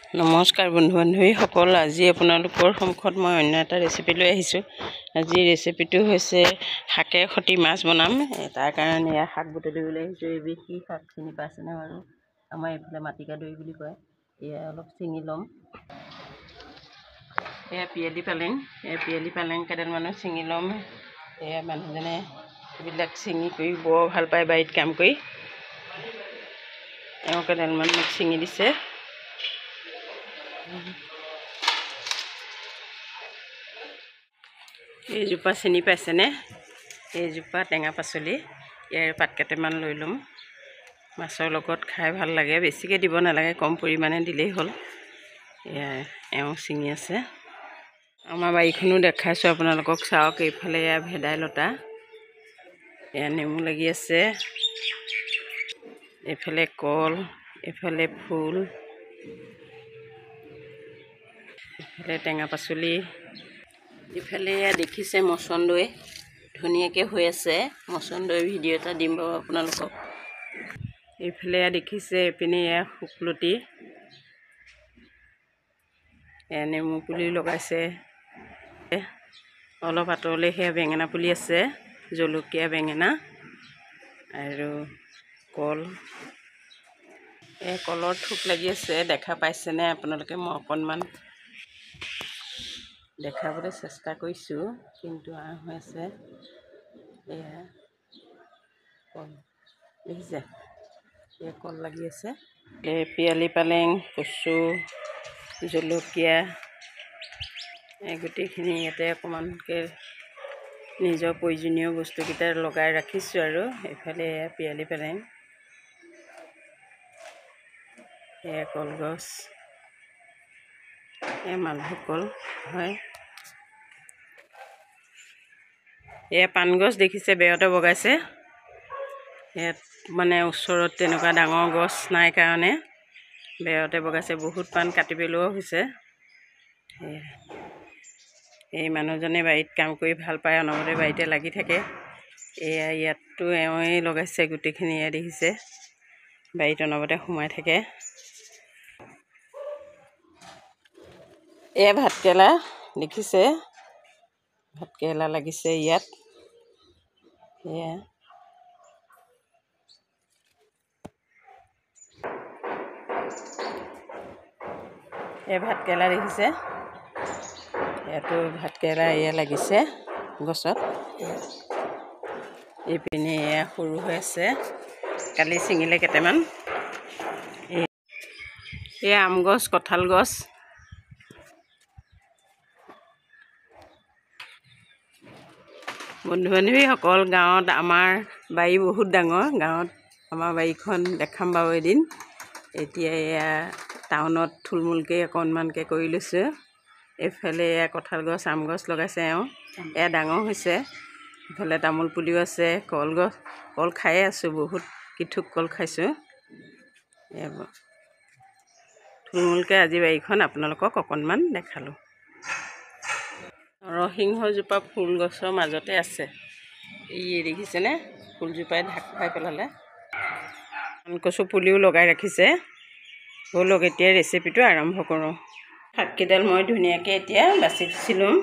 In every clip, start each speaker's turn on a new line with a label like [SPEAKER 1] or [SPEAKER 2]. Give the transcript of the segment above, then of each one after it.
[SPEAKER 1] নমস্কাৰ বন্ধু বান্ধৱীসকল, আজি আপোনালোকৰ সন্মুখত মই অন্য এটা ৰেচিপি লৈ আহিছোঁ। আজি ৰেচিপিটো হৈছে শাকে সৈতে মাছ বনাম। তাৰ কাৰণে এয়া শাক বুটলিবলৈ আহিছোঁ। এবিধ কি শাক চিনি পাইছেনে বাৰু? আমাৰ এইফালে মাটিকাদুৰি বুলি কয়। এয়া অলপ ছিঙি ল'ম। এয়া পিয়ালি পালেং কেইডালমানো ছিঙি ল'ম। এয়া মানুহজনে এইবিলাক ছিঙি কৰি বৰ ভাল পায় বাৰীত কাম কৰি। এওঁ কেইডালমান মোক ছিঙি দিছে। এইজোপা চিনি পাইছেনে? এইজোপা টেঙা পাচলি। ইয়াৰ পাত কেইটামান লৈ ল'ম। মাছৰ লগত খাই ভাল লাগে। বেছিকৈ দিব নালাগে, কম পৰিমাণে দিলেই হ'ল। এয়া এওঁ ছিঙি আছে। আমাৰ বাৰীখনো দেখাইছোঁ আপোনালোকক, চাওক। এইফালে এয়া ভেদাইলতা, এয়া নেমু লাগি আছে, এইফালে কল, এইফালে ফুল, এইফালে টেঙা পাচলি, ইফালে এয়া দেখিছে মচন্দৈ ধুনীয়াকৈ হৈ আছে। মচন্দৈ ভিডিঅ' এটা দিম বাৰু আপোনালোকক। এইফালে এয়া দেখিছে, এইপিনে এয়া শুকলতি, এয়া নেমু পুলি লগাইছে। অলপ আঁতৰলৈ সেয়া বেঙেনা পুলি আছে, জলকীয়া বেঙেনা আৰু কল। এই কলৰ থোক লাগি আছে, দেখা পাইছেনে আপোনালোকে? মই অকণমান দেখাবলৈ চেষ্টা কৰিছোঁ, কিন্তু হৈ আছে। এয়া কল দেখিছে, এয়া কল লাগি আছে। এই পিয়ালি পালেং, কচু, জলকীয়া, এই গোটেইখিনি ইয়াতে অকণমানকৈ নিজৰ প্ৰয়োজনীয় বস্তুকেইটা লগাই ৰাখিছোঁ। আৰু এইফালে এয়া পিয়ালি পালেং, এয়া কলগছ, এয়া মালভোগ কল হয়। এয়া পাণ গছ দেখিছে, বেৰতে বগাইছে। ইয়াত মানে ওচৰত তেনেকুৱা ডাঙৰ গছ নাই কাৰণে বেৰতে বগাইছে। বহুত পাণ কাটি পেলোৱাও হৈছে। এই মানুহজনে বাৰীত কাম কৰি ভাল পায়, অনবৰতে বাৰীতে লাগি থাকে। এয়া ইয়াততো এওঁই লগাইছে গোটেইখিনি। এয়া দেখিছে, বাৰীত অনবৰতে সোমাই থাকে। এয়া ভাতকেৰেলা দেখিছে, ভাতকেৰেলা লাগিছে ইয়াত। এয়া ভাতকেৰেলা দেখিছে, ইয়াতো ভাতকেৰেলা এয়া লাগিছে গছত। এইপিনে এয়া সৰু হৈ আছে, কালি ছিঙিলে কেইটামান। এয়া আম গছ, কঁঠাল গছ। বন্ধু বান্ধৱীসকল, গাঁৱত আমাৰ বাৰী বহুত ডাঙৰ। গাঁৱত আমাৰ বাৰীখন দেখাম বাৰু এদিন। এতিয়া এয়া টাউনত থুলমূলকৈ অকণমানকৈ কৰি লৈছোঁ। এইফালে এয়া কঁঠাল গছ, আম গছ লগাইছে এওঁ, এয়া ডাঙৰ হৈছে। ইফালে তামোল পুলিও আছে, কলগছ, কল খায়ে আছোঁ, বহুত কিথুক কল খাইছোঁ। থুলমূলকৈ আজি বাৰীখন আপোনালোকক অকণমান দেখালোঁ। নৰসিংহজোপা ফুল গছৰ মাজতে আছে। এই দেখিছেনে, ফুলজোপাই ঢাক খুৱাই পেলালে। কচু পুলিও লগাই ৰাখিছে। ব'লক এতিয়া ৰেচিপিটো আৰম্ভ কৰোঁ। শাককেইডাল মই ধুনীয়াকৈ এতিয়া বাছি দিছিলোঁ।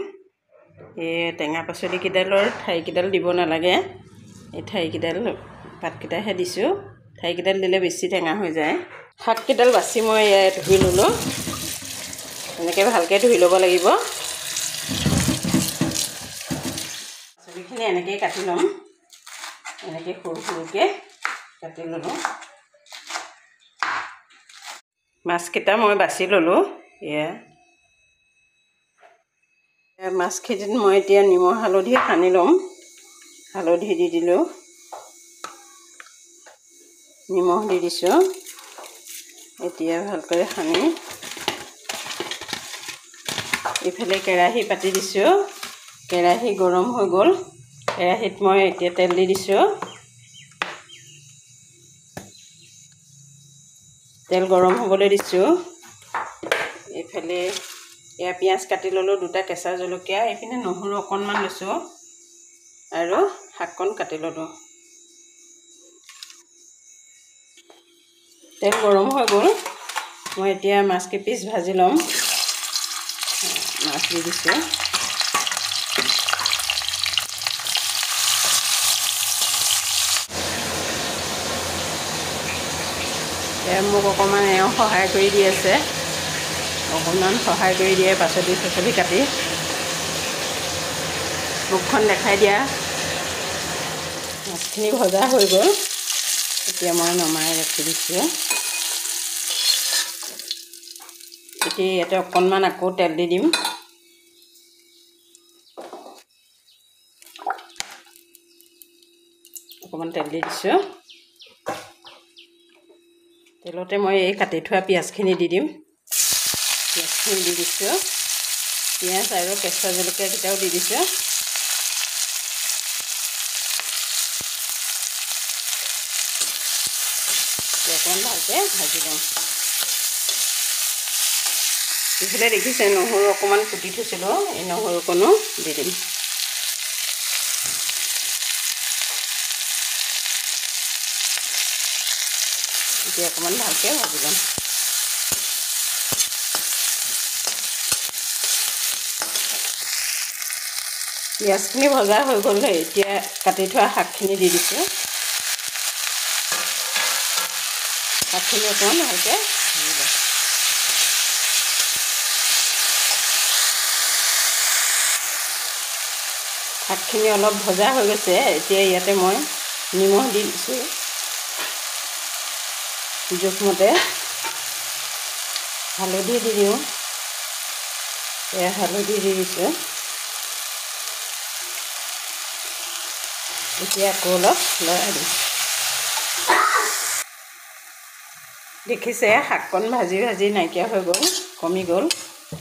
[SPEAKER 1] এই টেঙা পাচলিকেইডালৰ ঠাৰিকেইডাল দিব নালাগে, এই ঠাৰিকেইডাল পাতকেইটাহে দিছোঁ। ঠাৰিকেইডাল দিলে বেছি টেঙা হৈ যায়। শাককেইডাল বাছি মই ধুই ল'লোঁ। এনেকৈ ভালকৈ ধুই ল'ব লাগিব। পাচলিখিনি এনেকৈয়ে কাটি ল'ম, এনেকৈ সৰু সৰুকৈ কাটি ল'লোঁ। মাছকেইটা মই বাছি ল'লোঁ। এয়া মাছখিনিত মই এতিয়া নিমখ হালধি সানি ল'ম। হালধি দি দিলোঁ, নিমখ দি দিছোঁ। এতিয়া ভালকৈ সানি ইফালে কেৰাহী পাতি দিছোঁ। কেৰাহী গৰম হৈ গ'ল। কেৰাহীত মই এতিয়া তেল দি দিছোঁ। তেল গৰম হ'বলৈ দিছোঁ। এইফালে এয়া পিঁয়াজ কাটি ল'লোঁ, দুটা কেঁচা জলকীয়া, এইপিনে নহৰু অকণমান লৈছোঁ আৰু শাককণ কাটি ল'লোঁ। তেল গৰম হৈ গ'ল। মই এতিয়া মাছ কেইপিচ ভাজি ল'ম মাছ দি দিছোঁ মোক অকণমান এওঁ সহায় কৰি দি আছে অকণমান সহায় কৰি দিয়ে পাচলি কাটি মুখখন দেখাই দিয়া মাছখিনি ভজা হৈ গ'ল এতিয়া মই নমাই ৰাখি দিছোঁ এতিয়া ইয়াতে অকণমান আকৌ তেল দি দিম অকণমান তেল দি দিছোঁ তেলতে মই এই কাটি থোৱা পিঁয়াজখিনি দি দিম পিঁয়াজখিনি দি দিছোঁ পিঁয়াজ আৰু কেঁচা জলকীয়াকেইটাও দি দিছোঁ অকণমান ভালকৈ ভাজি লওঁ ইফালে দেখিছে নহৰু অকণমান কুটি থৈছিলোঁ এই নহৰুকণো দি দিম এতিয়া অকণমান ভালকৈ ভাজি ল'ম পিঁয়াজখিনি ভজা হৈ গ'ল এতিয়া কাটি থোৱা শাকখিনি দি দিছোঁ শাকখিনি অকণমান ভালকৈ ভাজি ল'ম শাকখিনি অলপ ভজা হৈ গৈছে এতিয়া ইয়াতে মই নিমখ দি দিছোঁ জোখমতে হালধি দি দিওঁ হালধি দি দিছোঁ এতিয়া আকৌ অলপ লৰাই দিম দেখিছে শাককণ ভাজি ভাজি নাইকিয়া হৈ গ'ল কমি গ'ল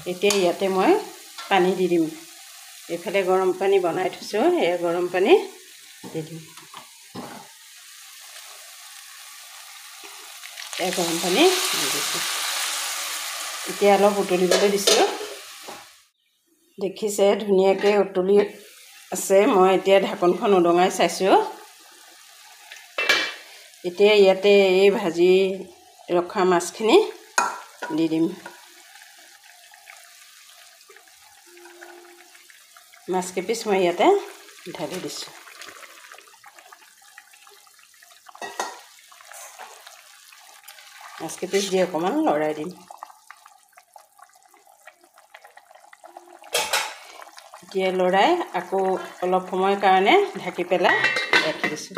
[SPEAKER 1] এতিয়া ইয়াতে মই পানী দি দিম এইফালে গৰম পানী বনাই থৈছোঁ এই গৰম পানী দি দিম এই গৰম পানী দি দিছোঁ এতিয়া অলপ উতলিবলৈ দিছোঁ দেখিছে ধুনীয়াকৈ উতলি আছে মই এতিয়া ঢাকনখন উদঙাই চাইছোঁ এতিয়া ইয়াতে এই ভাজি ৰখা মাছখিনি দি দিম মাছ কেইপিচ মই ইয়াতে ঢালি দিছোঁ মাছ কেইপিচ দি অকণমান লৰাই দিম এতিয়া লৰাই আকৌ অলপ সময়ৰ কাৰণে ঢাকি পেলাই ৰাখি দিছোঁ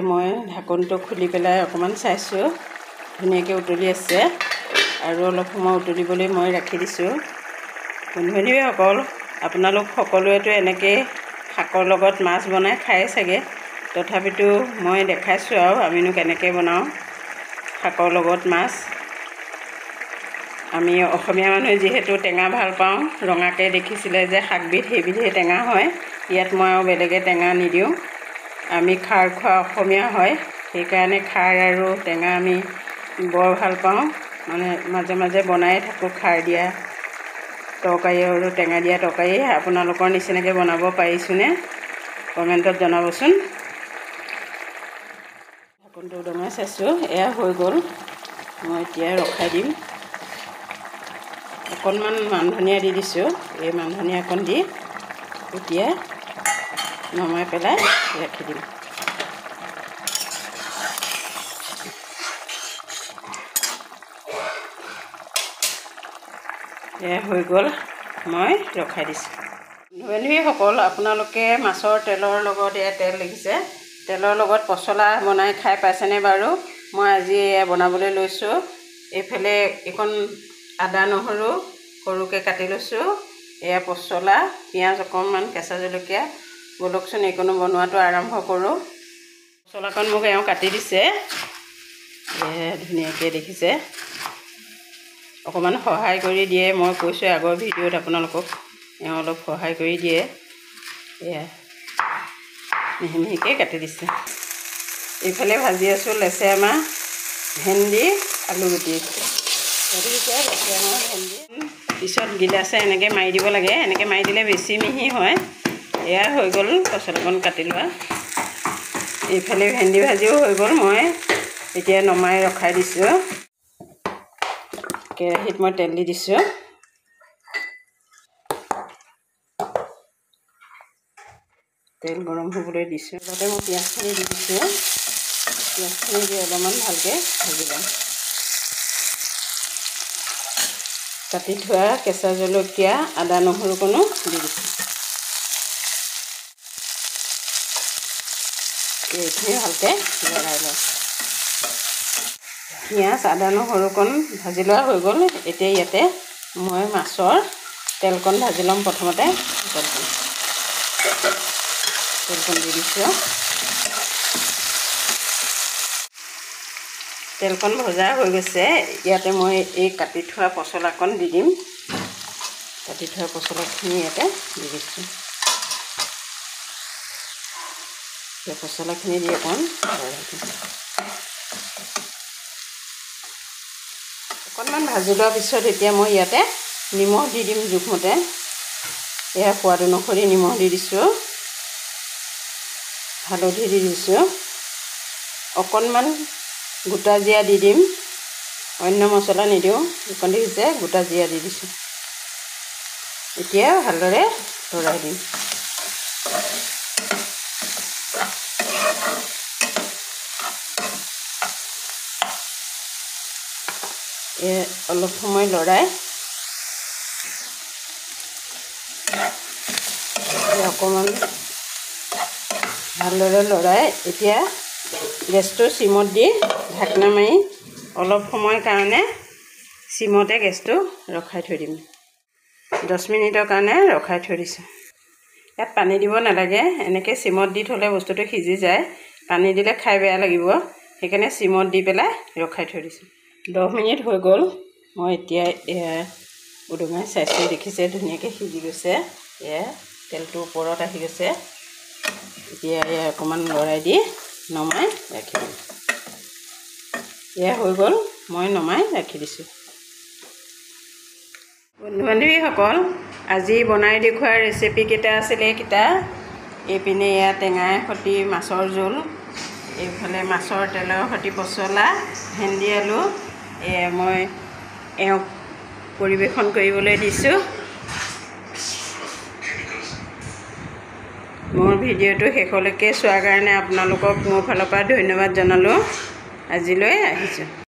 [SPEAKER 1] মই ঢাকনটো খুলি পেলাই অকণমান চাইছোঁ ধুনীয়াকৈ উতলি আছে আৰু অলপ সময় উতলিবলৈ মই ৰাখি দিছোঁ বন্ধু-বান্ধৱীসকল আপোনালোক সকলোৱেতো এনেকৈ শাকৰ লগত মাছ বনাই খায় চাগে তথাপিতো মই দেখাইছোঁ আৰু আমিনো কেনেকৈ বনাওঁ শাকৰ লগত মাছ আমি অসমীয়া মানুহে যিহেতু টেঙা ভাল পাওঁ ৰঙাকৈ দেখিছিলে যে শাকবিধ সেইবিধেই টেঙা হয় ইয়াত মই আৰু বেলেগে টেঙা নিদিওঁ আমি খাৰ খোৱা অসমীয়া হয় সেইকাৰণে খাৰ আৰু টেঙা আমি বৰ ভাল পাওঁ মানে মাজে মাজে বনাই থাকোঁ খাৰ দিয়া তৰকাৰী আৰু টেঙা দিয়া তৰকাৰী আপোনালোকৰ নিচিনাকৈ বনাব পাৰিছোঁনে কমেণ্টত জনাবচোন ঢাকনটো উদঙাই চাইছোঁ এয়া হৈ গ'ল মই এতিয়া ৰখাই দিম অকণমান মান ধনিয়া দি দিছোঁ এই মান ধনিয়াকণ দি এতিয়া নমাই পেলাই ৰাখি দিম এয়া হৈ গ'ল মই ৰখাই দিছোঁ বন্ধু-বান্ধৱীসকল আপোনালোকে মাছৰ তেলৰ লগত এয়া তেল দেখিছে তেলৰ লগত পচলা বনাই খাই পাইছেনে বাৰু মই আজি এয়া বনাবলৈ লৈছোঁ এইফালে এইকণ আদা নহৰু সৰুকৈ কাটি লৈছোঁ এয়া পচলা পিঁয়াজ অকণমান কেঁচা জলকীয়া বলকচোন এইকণো বনোৱাটো আৰম্ভ কৰোঁ পচলাকণ মোক এওঁ কাটি দিছে ধুনীয়াকৈ দেখিছে অকণমান সহায় কৰি দিয়ে মই কৈছোঁ আগৰ ভিডিঅ'ত আপোনালোকক এওঁ অলপ সহায় কৰি দিয়ে এয়া মিহি মিহিকৈ কাটি দিছে এইফালে ভাজি আছোঁ লেচেৰা মাহ ভেন্দি আলুগুটি লেচেৰা মাহ ভেন্দি পিছত গিলাচে এনেকৈ মাৰি দিব লাগে এনেকৈ মাৰি দিলে বেছি মিহি হয় এয়া হৈ গ'ল পচলাকণ কাটি লোৱা এইফালে ভেন্দি ভাজিও হৈ গ'ল মই এতিয়া নমাই ৰখাই দিছোঁ। কেৰাহীত মই তেল দি দিছোঁ। তেল গৰম হ'বলৈ দিছোঁ। তাতে মই পিঁয়াজখিনি দি দিছোঁ। পিঁয়াজখিনি দি অলপমান ভালকৈ ভাজি ল'ম। কাটি থোৱা কেঁচা জলকীয়া, আদা নহৰুকণো দি দিছোঁ। এইখিনি ভালকৈ লৰাই লওঁ। পিঁয়াজ, আদা নহৰুকণ ভাজি লোৱা হৈ গ'ল। এতিয়া ইয়াতে মই মাছৰ তেলকণ ভাজি ল'ম। প্ৰথমতে তেলকণ দি দিছোঁ। তেলকণ ভজা হৈ গৈছে। ইয়াতে মই এই কাটি থোৱা পচলাকণ দি দিম। কাটি থোৱা পচলাখিনি ইয়াতে দি দিছোঁ। পচলাখিনি দি অকণ অকণমান ভাজি লোৱাৰ পিছত এতিয়া মই ইয়াতে নিমখ দি দিম জোখমতে। এয়া সোৱাদ অনুসৰি নিমখ দি দিছোঁ। হালধি দি দিছোঁ। অকণমান গোটা জিৰা দি দিম। অন্য মছলা নিদিওঁ। এইকণ দিছে গোটা জিৰা দি দিছোঁ। এতিয়া ভালদৰে লৰাই দিম। অলপ সময় লৰাই অকণমান ভালদৰে লৰাই এতিয়া গেছটো চিমত দি ঢাকনা মাৰি অলপ সময়ৰ কাৰণে চিমতে গেছটো ৰখাই থৈ দিম। 10 মিনিটৰ কাৰণে ৰখাই থৈ দিছোঁ। ইয়াত পানী দিব নালাগে। এনেকৈ চিমত দি থ'লে বস্তুটো সিজি যায়। পানী দিলে খাই বেয়া লাগিব। সেইকাৰণে চিমত দি পেলাই ৰখাই থৈ দিছোঁ। 10 মিনিট হৈ গ'ল। মই এতিয়া উদঙাই চাইছোঁ, দেখিছে ধুনীয়াকৈ সিজি গৈছে। তেলটো ওপৰত আহি গৈছে। এতিয়া অকণমান লৰাই দি নমাই ৰাখি দিম। হৈ গ'ল। মই নমাই ৰাখি দিছোঁ। বন্ধু বান্ধৱীসকল, আজি বনাই দেখুওৱা ৰেচিপিকেইটা আছিলে এইকেইটা। এইপিনে টেঙাৰ সৈতে মাছৰ জোল, এইফালে মাছৰ তেলৰ সৈতে পচলা, ভেন্দি আলু। মই এওঁক পৰিৱেশন কৰিবলৈ দিছোঁ। মোৰ ভিডিঅ'টো শেষলৈকে চোৱাৰ কাৰণে আপোনালোকক মোৰ ফালৰ পৰা ধন্যবাদ জনালোঁ। আজিলৈ আহিছোঁ।